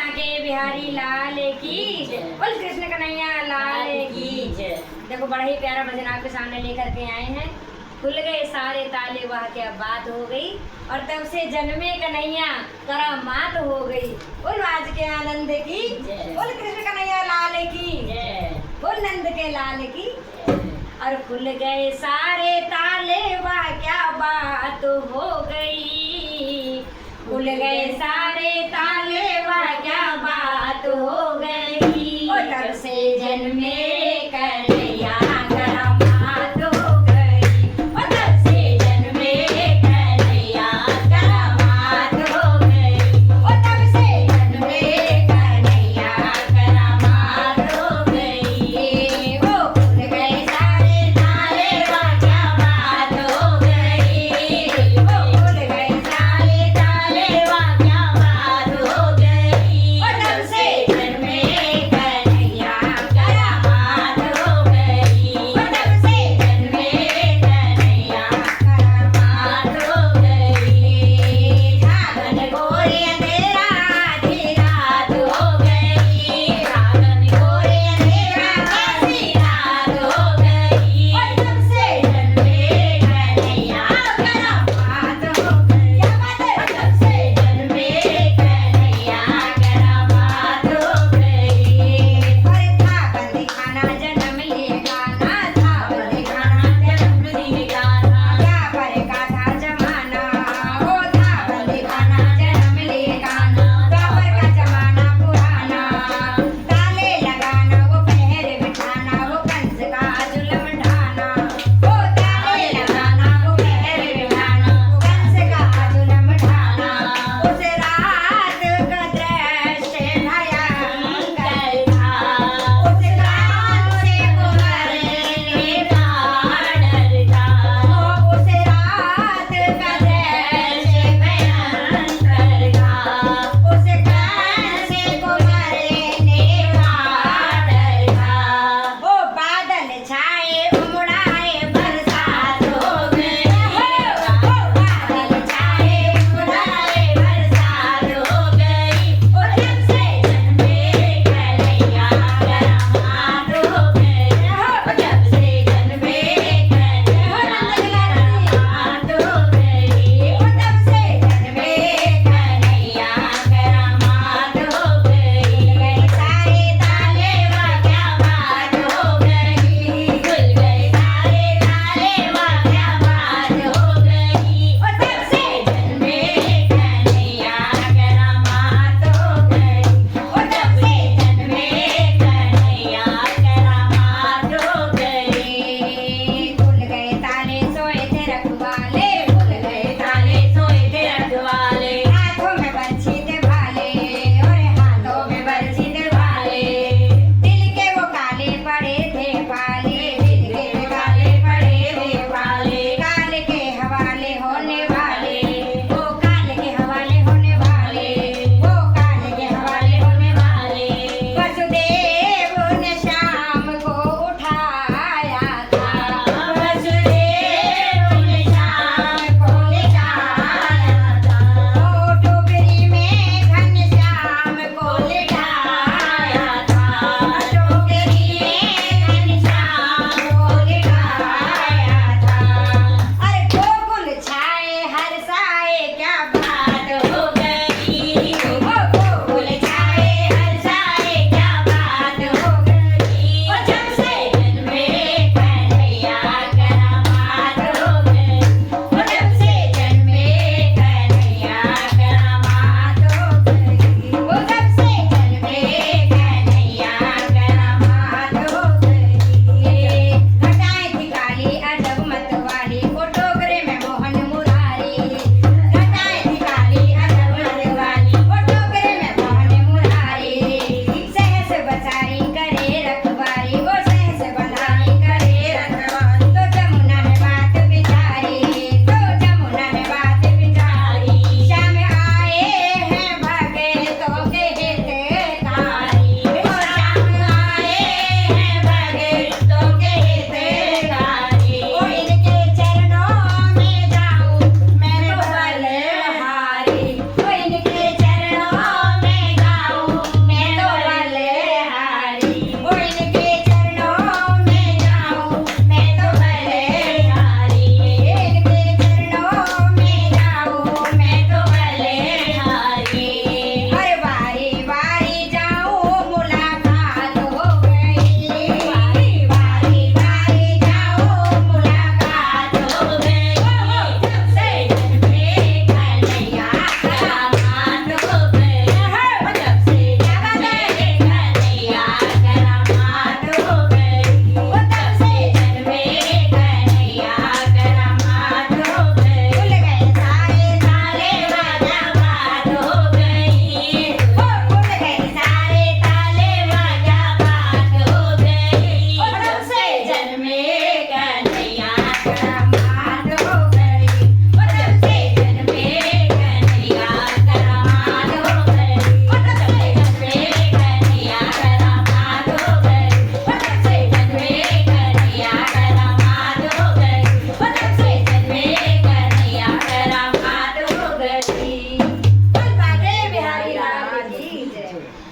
बांके बिहारी लाल की जय, बोल कृष्ण कन्हैया लाल की जय। देखो बड़ा ही प्यारा भजन आपके सामने लेकर के आए हैं। खुल गए सारे ताले, वाह क्या बात हो गई, और तब से जन्मे कन्हैया करामात हो गई। बोल आज के आनंद की जय, बोल कृष्ण कन्हैया लाल की जय, बोल नंद के लाल की जय। और खुल गए सारे ताले, वाह क्या बात हो गई, खुल गए सारे ताले, वाह